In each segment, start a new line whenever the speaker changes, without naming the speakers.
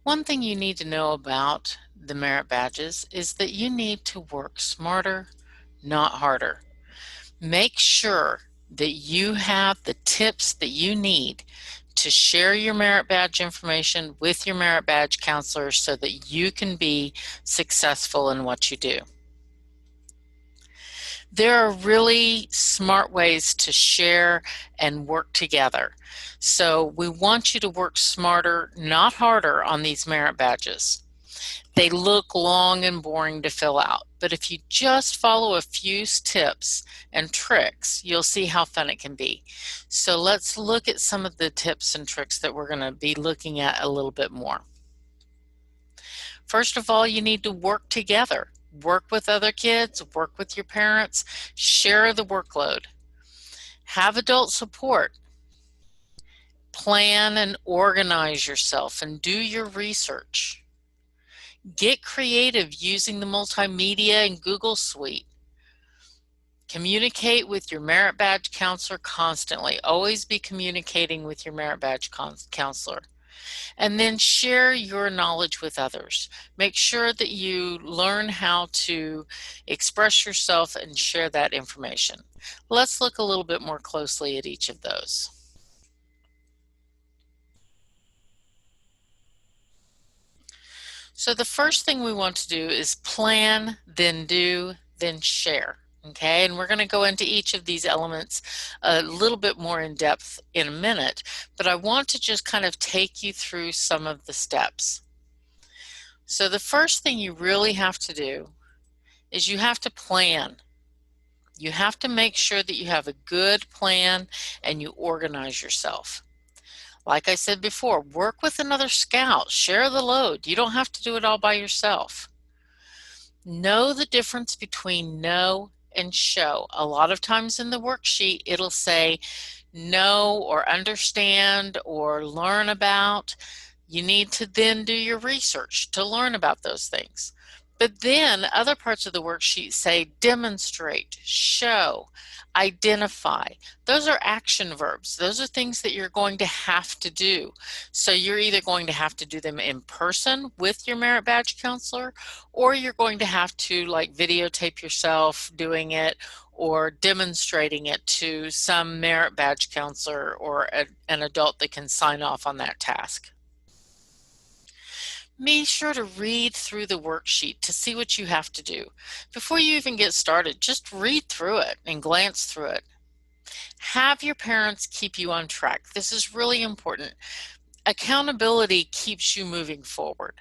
One thing you need to know about the merit badges is that you need to work smarter, not harder. Make sure that you have the tips that you need to share your merit badge information with your merit badge counselor so that you can be successful in what you do. There are really smart ways to share and work together. So we want you to work smarter, not harder, on these merit badges. They look long and boring to fill out, but if you just follow a few tips and tricks, you'll see how fun it can be. So let's look at some of the tips and tricks that we're going to be looking at a little bit more. First of all, you need to work together. Work with other kids, work with your parents, share the workload. Have adult support. Plan and organize yourself and do your research. Get creative using the Multimedia and Google Suite. Communicate with your merit badge counselor constantly. Always be communicating with your merit badge counselor. And then share your knowledge with others. Make sure that you learn how to express yourself and share that information. Let's look a little bit more closely at each of those. So the first thing we want to do is plan, then do, then share. Okay, and we're going to go into each of these elements a little bit more in depth in a minute, but I want to just kind of take you through some of the steps. So the first thing you really have to do is you have to plan. You have to make sure that you have a good plan and you organize yourself. Like I said before, work with another scout, share the load. You don't have to do it all by yourself. Know the difference between know and show. A lot of times in the worksheet, it'll say know or understand or learn about. You need to then do your research to learn about those things. But then other parts of the worksheet say demonstrate, show, identify. Those are action verbs. Those are things that you're going to have to do. So you're either going to have to do them in person with your merit badge counselor, or you're going to have to like videotape yourself doing it or demonstrating it to some merit badge counselor or an adult that can sign off on that task. Be sure to read through the worksheet to see what you have to do. Before you even get started, just read through it and glance through it. Have your parents keep you on track. This is really important. Accountability keeps you moving forward.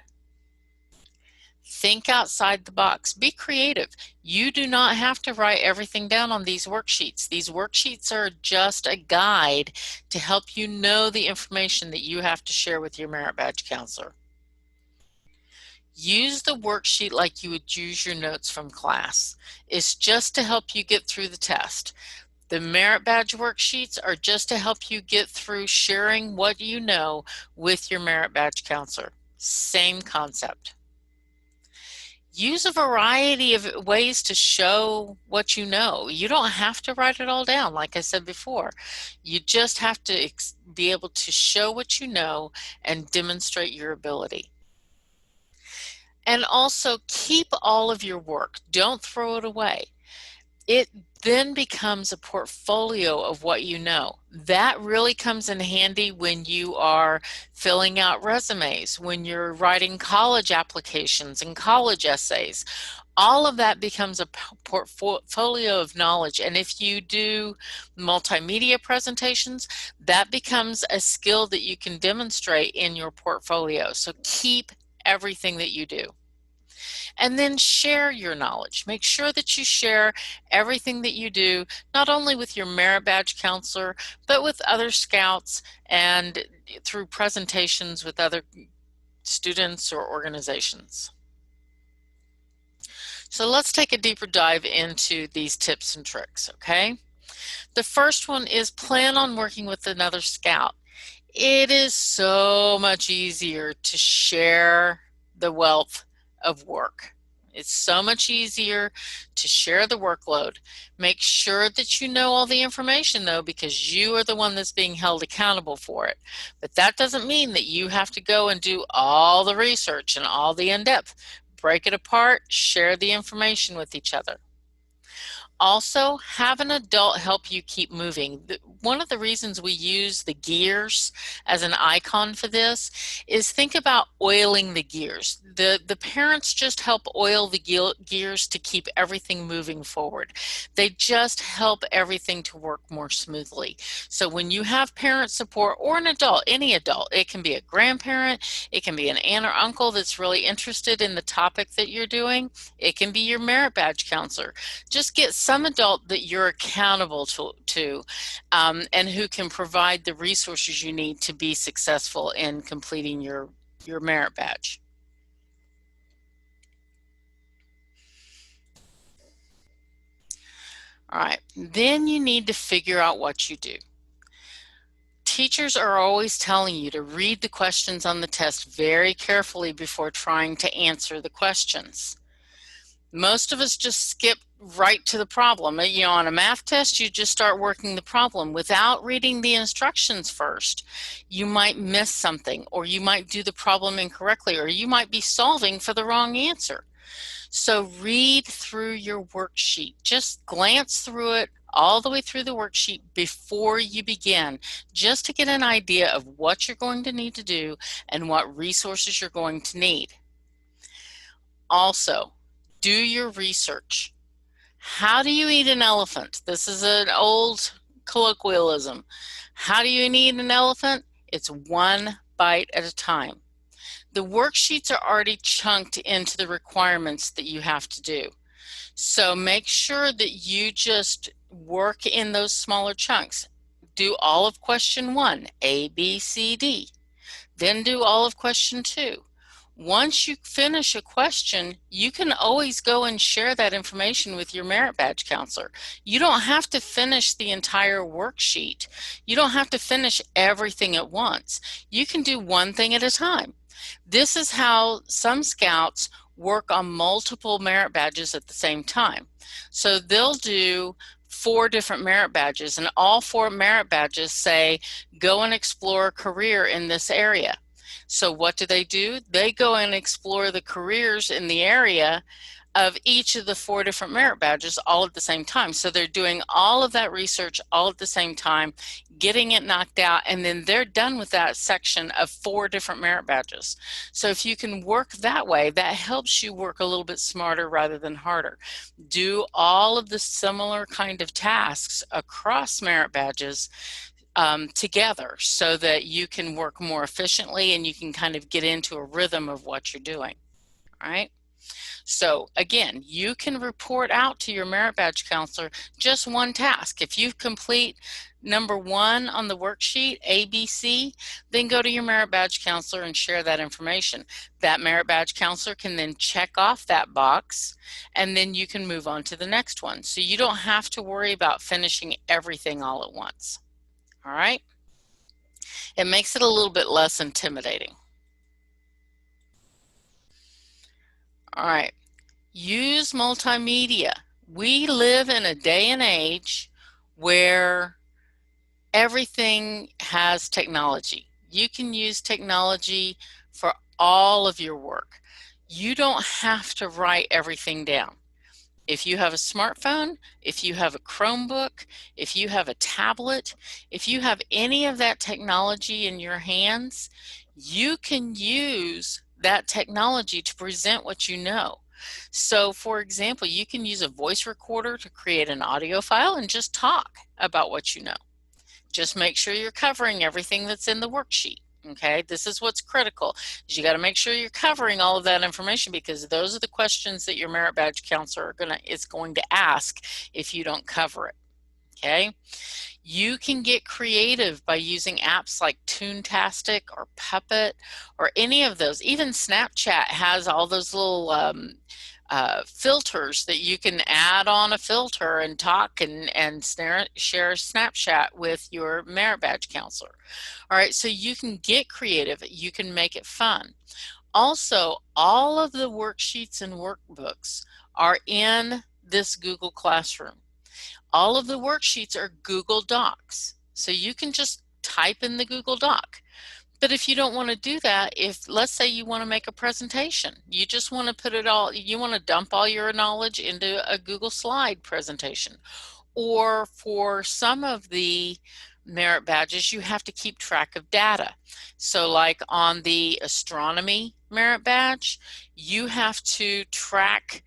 Think outside the box. Be creative. You do not have to write everything down on these worksheets. These worksheets are just a guide to help you know the information that you have to share with your merit badge counselor. Use the worksheet like you would use your notes from class. It's just to help you get through the test. The merit badge worksheets are just to help you get through sharing what you know with your merit badge counselor. Same concept. Use a variety of ways to show what you know. You don't have to write it all down, like I said before. You just have to be able to show what you know and demonstrate your ability. And also keep all of your work. Don't throw it away. It then becomes a portfolio of what you know. That really comes in handy when you are filling out resumes, when you're writing college applications and college essays. All of that becomes a portfolio of knowledge. And if you do multimedia presentations, that becomes a skill that you can demonstrate in your portfolio. So keep everything that you do. And then share your knowledge. Make sure that you share everything that you do, not only with your merit badge counselor, but with other scouts and through presentations with other students or organizations. So let's take a deeper dive into these tips and tricks, okay? The first one is plan on working with another scout. It is so much easier to share the wealth of work. It's so much easier to share the workload. Make sure that you know all the information though, because you are the one that's being held accountable for it. But that doesn't mean that you have to go and do all the research and all the in-depth. Break it apart, share the information with each other. Also, have an adult help you keep moving. One of the reasons we use the gears as an icon for this is think about oiling the gears. The parents just help oil the gears to keep everything moving forward. They just help everything to work more smoothly. So when you have parent support or an adult, any adult, it can be a grandparent, it can be an aunt or uncle that's really interested in the topic that you're doing, it can be your merit badge counselor. Just get some adult that you're accountable to and who can provide the resources you need to be successful in completing your merit badge. All right, then you need to figure out what you do. Teachers are always telling you to read the questions on the test very carefully before trying to answer the questions. Most of us just skip right to the problem. You know, on a math test, you just start working the problem without reading the instructions first. You might miss something, or you might do the problem incorrectly, or you might be solving for the wrong answer. So read through your worksheet. Just glance through it all the way through the worksheet before you begin, just to get an idea of what you're going to need to do and what resources you're going to need. Also, do your research. How do you eat an elephant? This is an old colloquialism. How do you eat an elephant? It's one bite at a time. The worksheets are already chunked into the requirements that you have to do. So make sure that you just work in those smaller chunks. Do all of question 1, A, B, C, D. Then do all of question 2. Once you finish a question, you can always go and share that information with your merit badge counselor. You don't have to finish the entire worksheet. You don't have to finish everything at once. You can do one thing at a time. This is how some scouts work on multiple merit badges at the same time. So they'll do 4 different merit badges, and all 4 merit badges say, go and explore a career in this area. So what do? They go and explore the careers in the area of each of the 4 different merit badges all at the same time. So they're doing all of that research all at the same time, getting it knocked out, and then they're done with that section of 4 different merit badges. So if you can work that way, that helps you work a little bit smarter rather than harder. Do all of the similar kind of tasks across merit badges together so that you can work more efficiently and you can kind of get into a rhythm of what you're doing. All right. So again, you can report out to your merit badge counselor just one task. If you complete number 1 on the worksheet, ABC, then go to your merit badge counselor and share that information. That merit badge counselor can then check off that box, and then you can move on to the next one. So you don't have to worry about finishing everything all at once. All right? It makes it a little bit less intimidating. All right. Use multimedia. We live in a day and age where everything has technology. You can use technology for all of your work. You don't have to write everything down. If you have a smartphone, if you have a Chromebook, if you have a tablet, if you have any of that technology in your hands, you can use that technology to present what you know. So for example, you can use a voice recorder to create an audio file and just talk about what you know. Just make sure you're covering everything that's in the worksheet. Okay, this is what's critical. Is you got to make sure you're covering all of that information, because those are the questions that your merit badge counselor is going to ask if you don't cover it. Okay, you can get creative by using apps like Toontastic or Puppet or any of those. Even Snapchat has all those little filters that you can add on a filter and talk and share a Snapchat with your merit badge counselor. All right, so you can get creative, you can make it fun. Also, all of the worksheets and workbooks are in this Google Classroom. All of the worksheets are Google Docs. So you can just type in the Google Doc. But if you don't want to do that, if let's say you want to make a presentation, you just want to put it all, you want to dump all your knowledge into a Google Slide presentation. Or for some of the merit badges, you have to keep track of data. So like on the astronomy merit badge, you have to track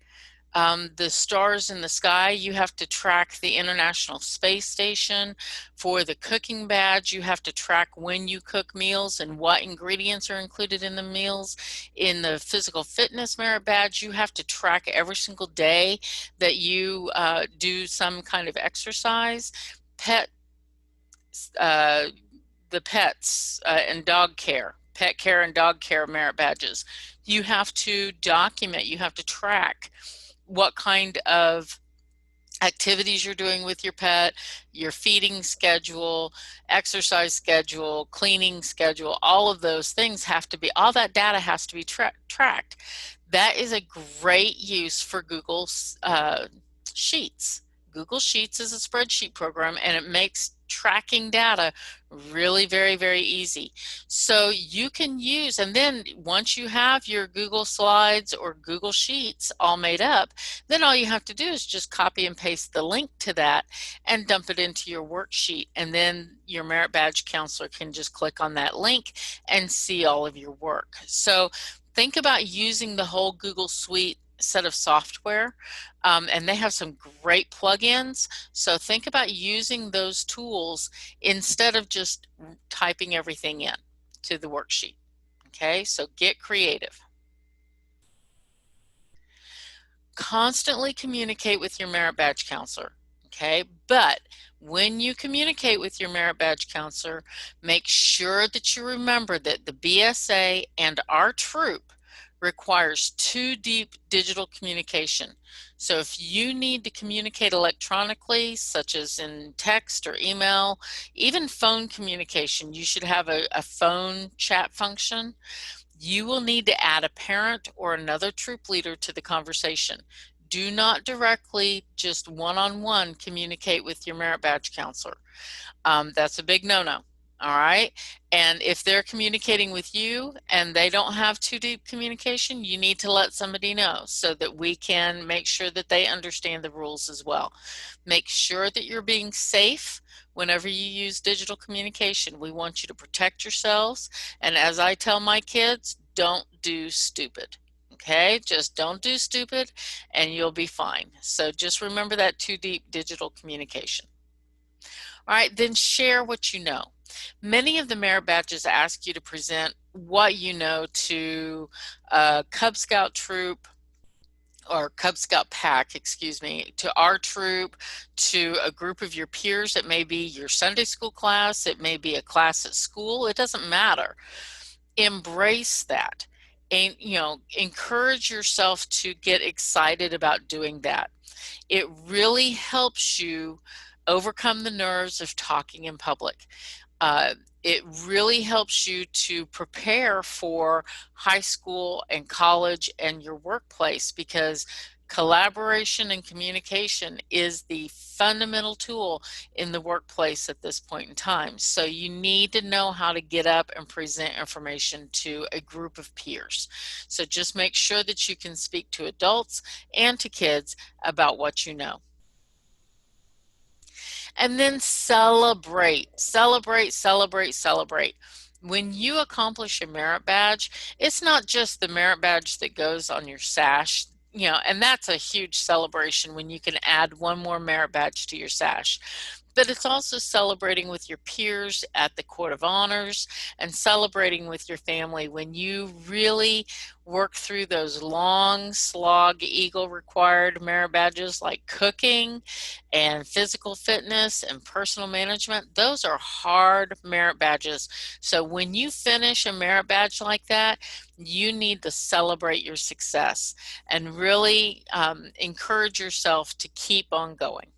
the stars in the sky. You have to track the International Space Station. For the cooking badge, you have to track when you cook meals and what ingredients are included in the meals. In the physical fitness merit badge, you have to track every single day that you do some kind of exercise. Pet, uh, the pets and dog care, pet care and dog care merit badges. You have to document, you have to track what kind of activities you're doing with your pet, your feeding schedule, exercise schedule, cleaning schedule, all of those things have to be, all that data has to be tracked. That is a great use for Google Sheets. Google Sheets is a spreadsheet program, and it makes tracking data really very easy. So you can use, and then once you have your Google Slides or Google Sheets all made up, then all you have to do is just copy and paste the link to that and dump it into your worksheet, and then your merit badge counselor can just click on that link and see all of your work. So think about using the whole Google Suite set of software, and they have some great plugins. So think about using those tools instead of just typing everything in to the worksheet. Okay, so get creative. Constantly communicate with your merit badge counselor. Okay, but when you communicate with your merit badge counselor, make sure that you remember that the BSA and our troop requires 2-deep digital communication. So if you need to communicate electronically, such as in text or email, even phone communication, you should have a phone chat function. You will need to add a parent or another troop leader to the conversation. Do not directly, just one-on-one, communicate with your merit badge counselor. That's a big no-no. All right. And if they're communicating with you and they don't have too deep communication, you need to let somebody know so that we can make sure that they understand the rules as well. Make sure that you're being safe whenever you use digital communication. We want you to protect yourselves. And as I tell my kids, don't do stupid. Okay, just don't do stupid and you'll be fine. So just remember that 2-deep digital communication. All right, then share what you know. Many of the merit badges ask you to present what you know to a Cub Scout troop or Cub Scout pack, excuse me, to our troop, to a group of your peers. It may be your Sunday school class, it may be a class at school, it doesn't matter. Embrace that and, encourage yourself to get excited about doing that. It really helps you overcome the nerves of talking in public. It really helps you to prepare for high school and college and your workplace, because collaboration and communication is the fundamental tool in the workplace at this point in time. So you need to know how to get up and present information to a group of peers. So just make sure that you can speak to adults and to kids about what you know. And then celebrate, celebrate, celebrate, celebrate. When you accomplish a merit badge, it's not just the merit badge that goes on your sash, and that's a huge celebration when you can add one more merit badge to your sash. But it's also celebrating with your peers at the Court of Honors and celebrating with your family when you really work through those long slog Eagle required merit badges like cooking and physical fitness and personal management. Those are hard merit badges. So when you finish a merit badge like that, you need to celebrate your success and really encourage yourself to keep on going.